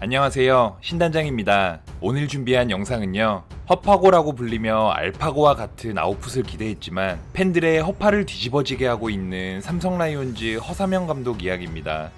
안녕하세요, 신단장입니다. 오늘 준비한 영상은요, 허파고라고 불리며 알파고와 같은 아웃풋을 기대했지만 팬들의 허파를 뒤집어지게 하고 있는 삼성 라이온즈 허사명 감독 이야기입니다.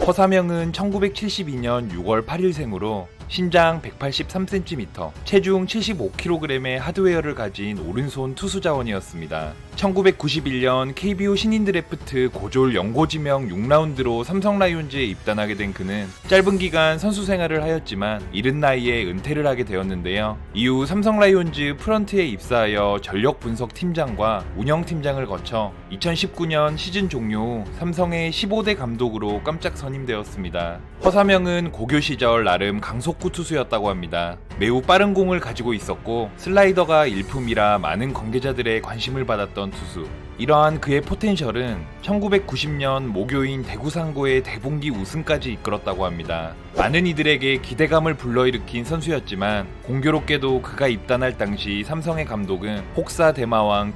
허사명은 1972년 6월 8일생으로 신장 183cm, 체중 75kg의 하드웨어를 가진 오른손 투수 자원이었습니다. 1991년 KBO 신인 드래프트 고졸 연고지명 6라운드로 삼성 라이온즈에 입단하게 된 그는 짧은 기간 선수 생활을 하였지만 이른 나이에 은퇴를 하게 되었는데요. 이후 삼성 라이온즈 프런트에 입사하여 전력 분석 팀장과 운영 팀장을 거쳐 2019년 시즌 종료 후 삼성의 15대 감독으로 깜짝 선임되었습니다. 허사명은 고교 시절 나름 강속구 투수였다고 합니다. 매우 빠른 공을 가지고 있었고 슬라이더가 일품이라 많은 관계자들의 관심을 받았던 투수. 이러한 그의 포텐셜은 1990년 모교인 대구 상고의 대봉기 우승까지 이끌었다고 합니다. 많은 이들에게 기대감을 불러일으킨 선수였지만 공교롭게도 그가 입단할 당시 삼성의 감독은 혹사 대마왕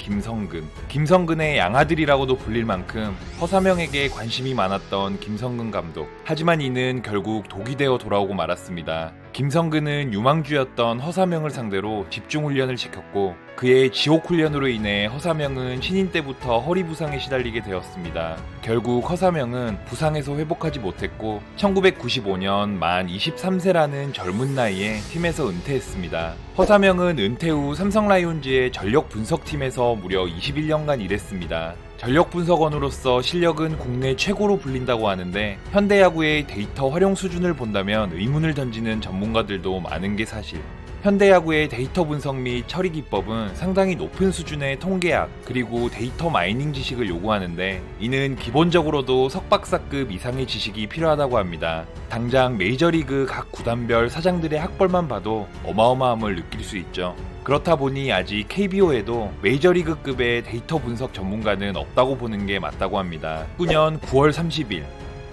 김성근의 양아들이라고도 불릴 만큼 허사명에게 관심이 많았던 김성근 감독. 하지만 이는 결국 독이 되어 돌아오고 말았습니다. 김성근은 유망주였던 허사명을 상대로 집중훈련을 시켰고 그의 지옥훈련으로 인해 허사명은 신인 때부터 허리 부상에 시달리게 되었습니다. 결국 허사명은 부상에서 회복하지 못했고 1995년 만 23세라는 젊은 나이에 팀에서 은퇴했습니다. 허사명은 은퇴 후 삼성 라이온즈의 전력 분석팀에서 무려 21년간 일했습니다. 전력 분석원으로서 실력은 국내 최고로 불린다고 하는데 현대야구의 데이터 활용 수준을 본다면 의문을 던지는 전문가들도 많은 게 사실. 현대야구의 데이터 분석 및 처리 기법은 상당히 높은 수준의 통계학 그리고 데이터 마이닝 지식을 요구하는데 이는 기본적으로도 석박사급 이상의 지식이 필요하다고 합니다. 당장 메이저리그 각 구단별 사장들의 학벌만 봐도 어마어마함을 느낄 수 있죠. 그렇다 보니 아직 KBO에도 메이저리그급의 데이터 분석 전문가는 없다고 보는 게 맞다고 합니다. 19년 9월 30일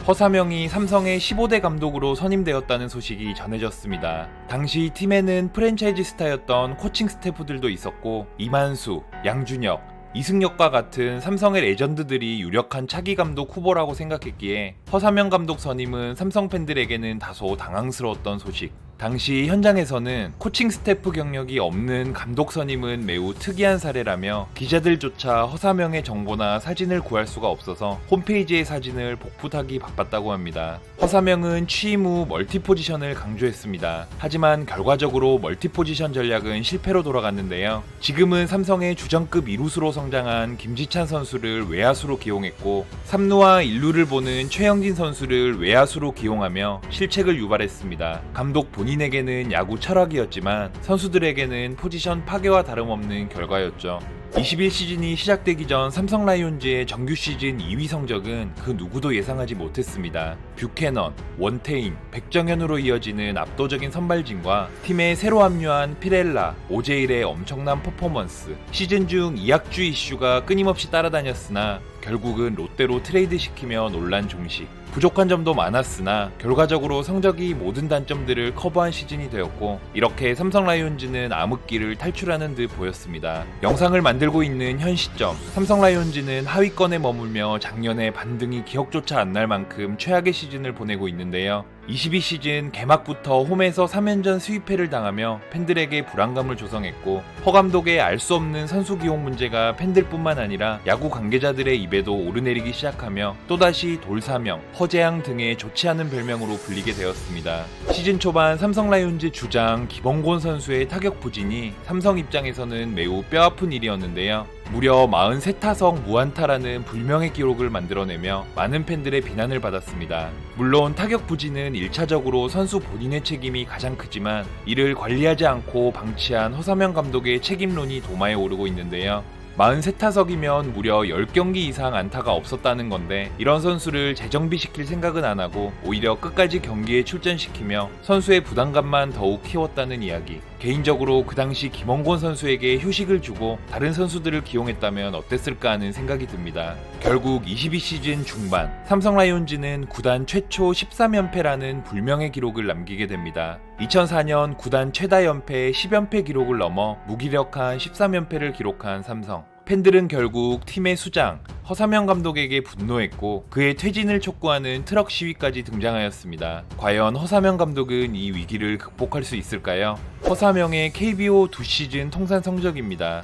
허사명이 삼성의 15대 감독으로 선임되었다는 소식이 전해졌습니다. 당시 팀에는 프랜차이즈 스타였던 코칭 스태프들도 있었고 이만수, 양준혁, 이승엽과 같은 삼성의 레전드들이 유력한 차기 감독 후보라고 생각했기에 허사명 감독 선임은 삼성 팬들에게는 다소 당황스러웠던 소식. 당시 현장에서는 코칭 스태프 경력이 없는 감독 선임은 매우 특이한 사례라며 기자들조차 허사명의 정보나 사진을 구할 수가 없어서 홈페이지의 사진을 복붙하기 바빴다고 합니다. 허사명은 취임 후 멀티포지션을 강조했습니다. 하지만 결과적으로 멀티포지션 전략은 실패로 돌아갔는데요. 지금은 삼성의 주전급 2루수로 성장한 김지찬 선수를 외야수로 기용했고 3루와 1루를 보는 최영진 선수를 외야수로 기용하며 실책을 유발했습니다. 감독 본인에게는 야구 철학이었지만 선수들에게는 포지션 파괴와 다름없는 결과였죠. 21시즌이 시작되기 전 삼성 라이온즈의 정규 시즌 2위 성적은 그 누구도 예상하지 못했습니다. 뷰캐넌, 원태인, 백정현으로 이어지는 압도적인 선발진과 팀에 새로 합류한 피렐라, 오제일의 엄청난 퍼포먼스, 시즌 중 이학주 이슈가 끊임없이 따라다녔으나 결국은 롯데로 트레이드시키며 논란 종식. 부족한 점도 많았으나 결과적으로 성적이 모든 단점들을 커버한 시즌이 되었고 이렇게 삼성 라이온즈는 암흑기를 탈출하는 듯 보였습니다. 영상을 만들고 있는 현 시점 삼성 라이온즈는 하위권에 머물며 작년에 반등이 기억조차 안 날 만큼 최악의 시즌을 보내고 있는데요. 22시즌 개막부터 홈에서 3연전 수입패를 당하며 팬들에게 불안감을 조성했고 허 감독의 알 수 없는 선수 기용 문제가 팬들뿐만 아니라 야구 관계자들의 입에도 오르내리기 시작하며 또다시 돌사명, 허재양 등의 좋지 않은 별명으로 불리게 되었습니다. 시즌 초반 삼성 라이온즈 주장 김원곤 선수의 타격 부진이 삼성 입장에서는 매우 뼈아픈 일이었는데요. 무려 43타석 무안타라는 불명의 기록을 만들어내며 많은 팬들의 비난을 받았습니다. 물론 타격 부진은 1차적으로 선수 본인의 책임이 가장 크지만 이를 관리하지 않고 방치한 허사명 감독의 책임론이 도마에 오르고 있는데요. 43타석이면 무려 10경기 이상 안타가 없었다는 건데 이런 선수를 재정비시킬 생각은 안 하고 오히려 끝까지 경기에 출전시키며 선수의 부담감만 더욱 키웠다는 이야기. 개인적으로 그 당시 김원곤 선수에게 휴식을 주고 다른 선수들을 기용했다면 어땠을까 하는 생각이 듭니다. 결국 22시즌 중반 삼성 라이온즈는 구단 최초 13연패라는 불명의 기록을 남기게 됩니다. 2004년 구단 최다 연패 10연패 기록을 넘어 무기력한 13연패를 기록한 삼성. 팬들은 결국 팀의 수장 허삼영 감독에게 분노했고 그의 퇴진을 촉구하는 트럭 시위까지 등장하였습니다. 과연 허삼영 감독은 이 위기를 극복할 수 있을까요? 허삼영의 KBO 2시즌 통산 성적입니다.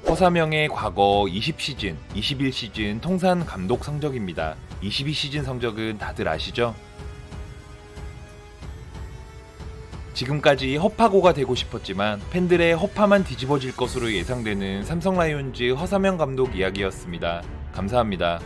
허삼영의 과거 20시즌, 21시즌 통산 감독 성적입니다. 22시즌 성적은 다들 아시죠? 지금까지 허파고가 되고 싶었지만 팬들의 허파만 뒤집어질 것으로 예상되는 삼성 라이온즈 허삼영 감독 이야기였습니다. 감사합니다.